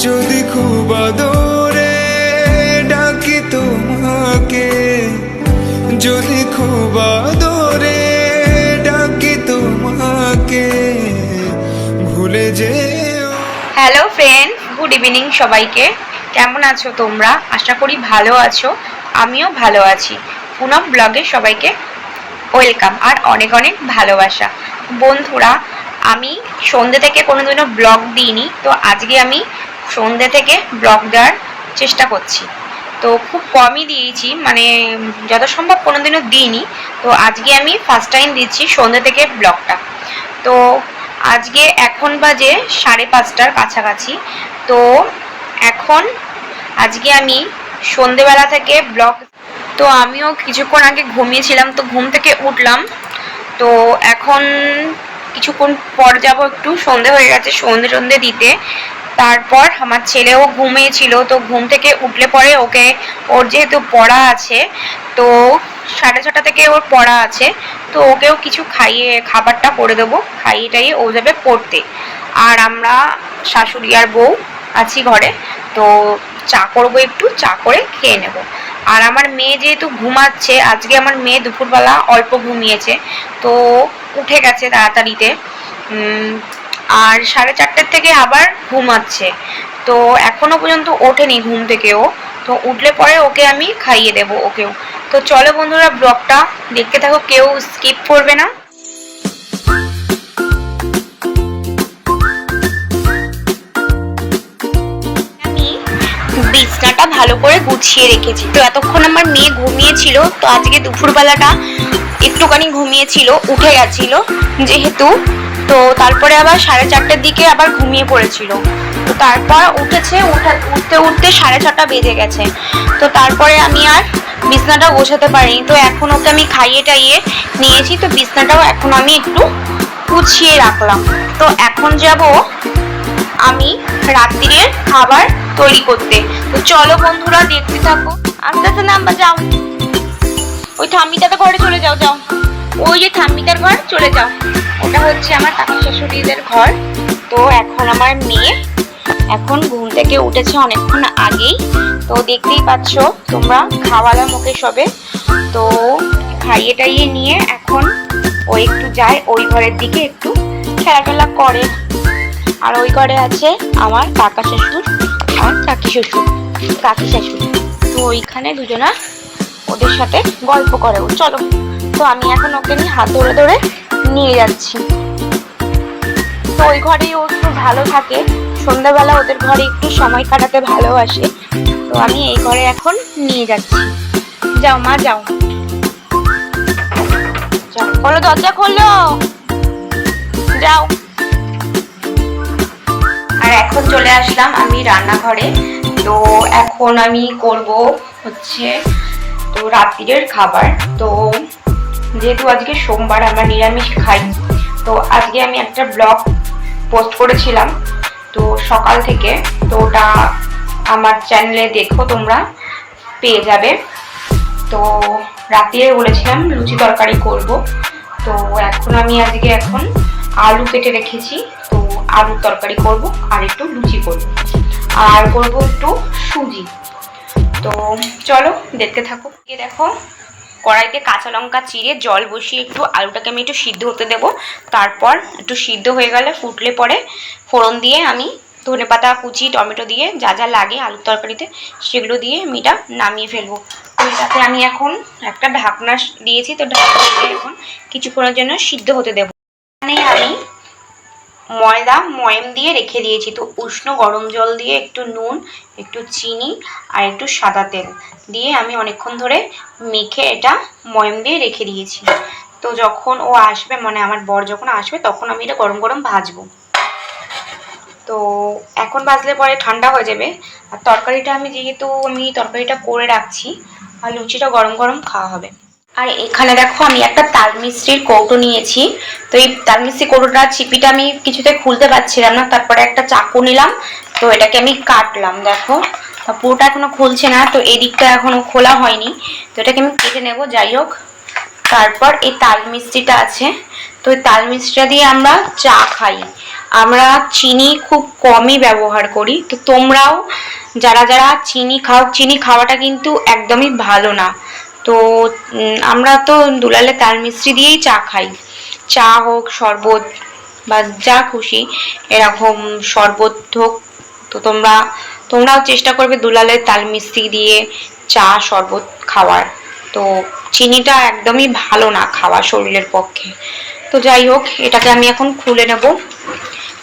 যদি খুব আদরে ডাকি তোমাকে, যদি খুব আদরে ডাকি তোমাকে, ভুলে যেও। হ্যালো ফ্রেন্ড, গুড ইভিনিং সবাইকে। কেমন আছো তোমরা? আশা করি ভালো আছো, আমিও ভালো আছি। পুনম ব্লগে সবাইকে ওয়েলকাম আর অনেক অনেক ভালোবাসা। বন্ধুরা, আমি সন্ধ্যে থেকে কোনোদিনও ব্লগ দিইনি, তো আজকে আমি সন্ধ্যে থেকে ব্লগ দেওয়ার চেষ্টা করছি। তো খুব কমই দিয়েছি, মানে যত সম্ভব কোনোদিনও দিইনি। তো আজকে আমি ফার্স্ট টাইম দিচ্ছি সন্ধ্যে থেকে ব্লগটা। তো আজকে এখন বাজে 5:30টার কাছাকাছি। তো এখন আজকে আমি সন্ধেবেলা থেকে ব্লগ, তো আমিও কিছুক্ষণ আগে ঘুমিয়েছিলাম, তো ঘুম থেকে উঠলাম। তো এখন কিছুক্ষণ পর যাব, একটু সন্ধে হয়ে গেছে, সন্ধে দিতে। তারপর আমার ছেলেও ঘুমিয়েছিল, তো ঘুম থেকে উঠলে পরে ওর যেহেতু পড়া আছে, তো 6:30 থেকে ওর পড়া আছে, তো ওকেও কিছু খাবারটা করে দেবো, খাইয়ে টাইয়ে ও যাবে পড়তে। আর আমরা শাশুড়ি আর বউ আছি ঘরে, তো চা করবো, একটু চা করে খেয়ে নেব। আর আমার মেয়ে যেহেতু ঘুমাচ্ছে, আজকে আমার মেয়ে দুপুরবেলা অল্প ঘুমিয়েছে, তো উঠে গেছে তাড়াতাড়িতে। আর 4:30 থেকে আবার ঘুমাচ্ছে, তো এখনো পর্যন্ত ওঠেনি ঘুম থেকেও। তো উঠলে পরে ওকে আমি খাইয়ে দেবো ওকেও। তো চলো বন্ধুরা, ব্লগটা দেখতে থাকো, কেউ স্কিপ করবে না। বিছনাটা ভালো করে গুছিয়ে রেখেছি। তো এতক্ষণ আমার মেয়ে ঘুমিয়েছিল, তো আজকে দুপুরবেলাটা একটুখানি ঘুমিয়েছিল, উঠে গেছিল যেহেতু। তো তারপরে আবার 4:30টার দিকে আবার ঘুমিয়ে পড়েছিল। তো তারপর উঠেছে, উঠতে 6:30 বেজে গেছে। তো তারপরে আমি আর বিছনাটা গোছাতে পারিনি। তো এখন ওকে আমি খাইয়ে টাইয়ে নিয়েছি, তো বিছনাটাও এখন আমি একটু গুছিয়ে রাখলাম। তো এখন যাব আমি রাত্রিরের খাবার তৈরি করতে। তো চলো বন্ধুরা, দেখতে থাকো। আস্তে আস্তে নাম্বা, যাও ওই ঠাম্মিটাতে ঘরে চলে যাও, যাও ওই যে ঠাম্মিটার ঘর চলে যাও, ওটা হচ্ছে আমার কাকি শাশুড়িদের ঘর। তো এখন আমার মেয়ে এখন ঘুম থেকে উঠেছে অনেকক্ষণ আগেই, তো দেখতেই পাচ্ছ তোমরা, খাওয়ালাম ওকে সবে। তো খাইয়ে টাইয়ে নিয়ে এখন ও একটু যায় ওই ঘরের দিকে, একটু খেলাধুলা করে। আর ওই ঘরে আছে আমার কাকা শ্বশুর আর কাকি শাশুড়ি। তো ওইখানে দুজনা ওদের সাথে গল্প করে। চলো, তো আমি এখন ওকে নিয়ে হাত ধরে ধরে নিয়ে যাচ্ছি। তো ওই ঘরেই ও একটু ভালো থাকে, সন্ধ্যাবেলা ওদের ঘরে একটু সময় কাটাতে ভালোবাসে। তো আমি এই ঘরে এখন নিয়ে যাচ্ছি। যাও মা, যাও যাও, খোলো দরজা, খোলো, যাও। আর এখন চলে আসলাম আমি রান্নাঘরে। তো এখন আমি করব হচ্ছে তো রাত্রিরের খাবার। তো যেহেতু আজকে সোমবার, আমরা নিরামিষ খাই, তো আজকে আমি একটা ব্লগ পোস্ট করেছিলাম তো সকাল থেকে, তো ওটা আমার চ্যানেলে দেখো, তোমরা পেয়ে যাবে। তো রাত্রিরে বলেছিলাম লুচি তরকারি করব। তো এখন আমি আজকে আলু কেটে রেখেছি, তো আলুর তরকারি করব আর একটু লুচি করব, আর করব একটু সুজি। তো চলো দেখতে থাকো। দেখো কড়াইতে কাঁচা লঙ্কা চিড়ে জল বসিয়ে একটু আলুটাকে আমি একটু সিদ্ধ হতে দেবো। তারপর একটু সিদ্ধ হয়ে গেলে, ফুটলে পরে ফোড়ন দিয়ে আমি ধনেপাতা কুচি, টমেটো দিয়ে যা যা লাগে আলুর তরকারিতে সেগুলো দিয়ে আমি এটা নামিয়ে ফেলবো। তো এটাতে আমি এখন একটা ঢাকনা দিয়েছি, তো ঢাকনা দিয়ে এখন কিছুক্ষণের জন্য সিদ্ধ হতে দেবো। এখানে আমি ময়ম দিয়ে রেখে দিয়েছি। তো উষ্ণ গরম জল দিয়ে একটু নুন, একটু চিনি আর একটু সাদা তেল দিয়ে আমি অনেকক্ষণ ধরে মেখে এটা ময়ম দিয়ে রেখে দিয়েছি। তো যখন ও আসবে, মানে আমার বর যখন আসবে, তখন আমি এটা গরম গরম ভাজবো। তো এখন ভাজলে পরে ঠান্ডা হয়ে যাবে। আর তরকারিটা যেহেতু আমি তরকারিটা করে রাখছি, আর লুচিটা গরম গরম খাওয়া হবে। আর এখানে দেখো আমি একটা তাল মিষ্টির কৌটো নিয়েছি। তো এই তাল মিষ্টির কৌটোটা চিপিটা আমি কিছুতে খুলতে পারছিলাম না, তারপরে একটা চাকু নিলাম, তো এটাকে আমি কাটলাম। দেখো পুরোটা এখনো খুলছে না, তো এই দিকটা এখনো খোলা হয়নি, তো এটাকে আমি কেটে নেব। যাই হোক, তারপর এই তাল মিষ্টিটা আছে, তো এই তাল মিষ্টিটা দিয়ে আমরা চা খাই। আমরা চিনি খুব কমই ব্যবহার করি। তো তোমরাও যারা যারা চিনি খাও, চিনি খাওয়াটা কিন্তু একদমই ভালো না। তো আমরা তো দুলালে তাল মিস্ত্রি দিয়েই চা খাই, চা হোক, শরবত বা যা খুশি এরকম শরবত হোক। তো তোমরাও চেষ্টা করবে দুলালের তাল মিস্ত্রি দিয়ে চা শরবত খাওয়ার। তো চিনিটা একদমই ভালো না খাওয়া শরীরের পক্ষে। তো যাই হোক, এটাকে আমি এখন খুলে নেব,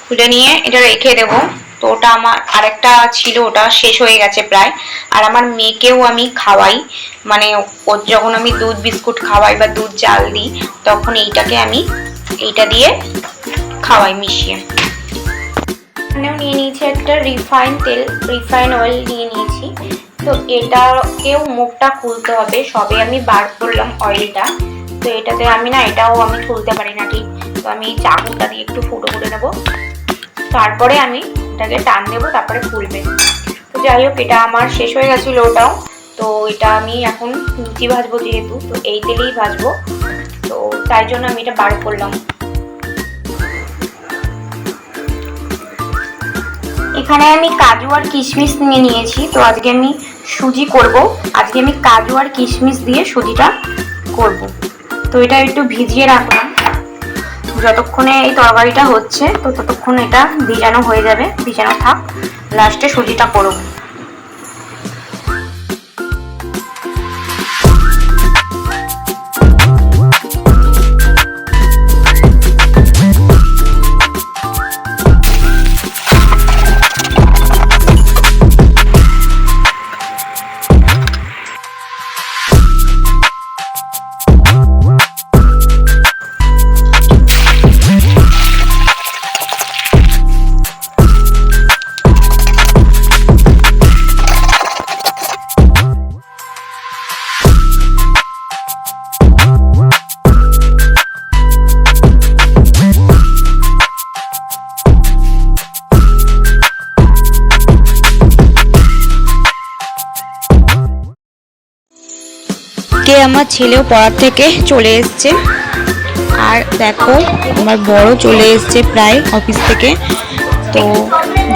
খুলে নিয়ে এটা রেখে দেবো। তো ওটা আমার আরেকটা ছিল, ওটা শেষ হয়ে গেছে প্রায়। আর আমার মেয়েকেও আমি খাওয়াই, মানে ওর যখন আমি দুধ বিস্কুট খাওয়াই বা দুধ জাল দিই তখন এইটা দিয়ে খাওয়াই মিশিয়ে। এখানেও নিয়ে নিয়েছি একটা রিফাইন তেল, রিফাইন অয়েল নিয়ে নিয়েছি। তো এটাকেও মুখটা খুলতে হবে, সবে আমি বার করলাম অয়েলটা। তো এটাতে এটাও আমি খুলতে পারি না ঠিক। তো আমি এই চাকুটা দিয়ে একটু ফুটো করে নেবো, তারপরে আমি এটাকে টান দেবো, তারপরে খুলবে। তো যাই হোক, এটা আমার শেষ হয়ে গেছিলো ওটাও। তো এটা আমি এখন লুচি ভাজবো যেহেতু, তো এই তেলেই ভাজবো। তো তাই জন্য আমি এটা বার করলাম। এখানে আমি কাজু আর কিশমিশ নিয়ে নিয়েছি। তো আজকে আমি সুজি করব, আজকে আমি কাজু আর কিশমিশ দিয়ে সুজিটা করব। তো এটা একটু ভিজিয়ে রাখলাম, যতক্ষণে এই তরকারিটা হচ্ছে তো ততক্ষণ এটা ভিজানো হয়ে যাবে, ভিজানো থাক, লাস্টে সুজিটা করব। আমার ছেলেও পড়ার থেকে চলে এসছে, আর দেখো আমার বড় চলে এসছে প্রায় অফিস থেকে। তো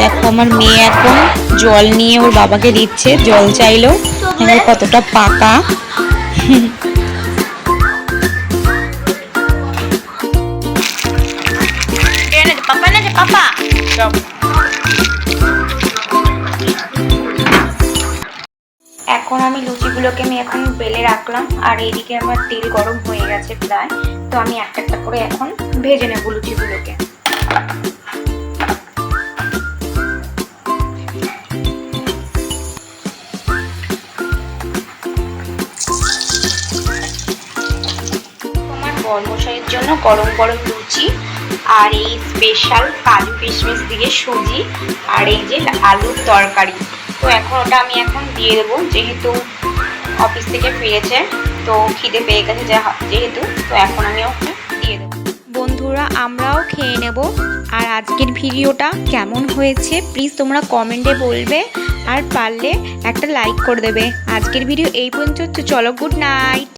দেখো আমার মেয়ে এখন জল নিয়ে ওর বাবাকে দিচ্ছে, জল চাইলো, কতটা পাকা। এখন আমি লুচিগুলোকে এখন বেলে রাখলাম, আর এইদিকে আমার তেল গরম হয়ে গেছে প্রায়। তো আমি একটা একটা করে এখন ভেজে নেব লুচিগুলোকে। আমার বড়মশাইয়ের জন্য গরম গরম লুচি, আর এই স্পেশাল কাজু কিশমিশ দিয়ে সুজি, আর এই যে আলুর তরকারি। তো এখন ওটা আমি এখন দিয়ে দেবো, যেহেতু অফিস থেকে ফিরেছে তো খিদে পেয়ে গেছে যেহেতু, তো এখন আমি ওকে দিয়ে দেবো। বন্ধুরা, আমরাও খেয়ে নেব। আর আজকের ভিডিওটা কেমন হয়েছে প্লিজ তোমরা কমেন্টে বলবে, আর পারলে একটা লাইক করে দেবে। আজকের ভিডিও এই পর্যন্ত, চলো গুড নাইট।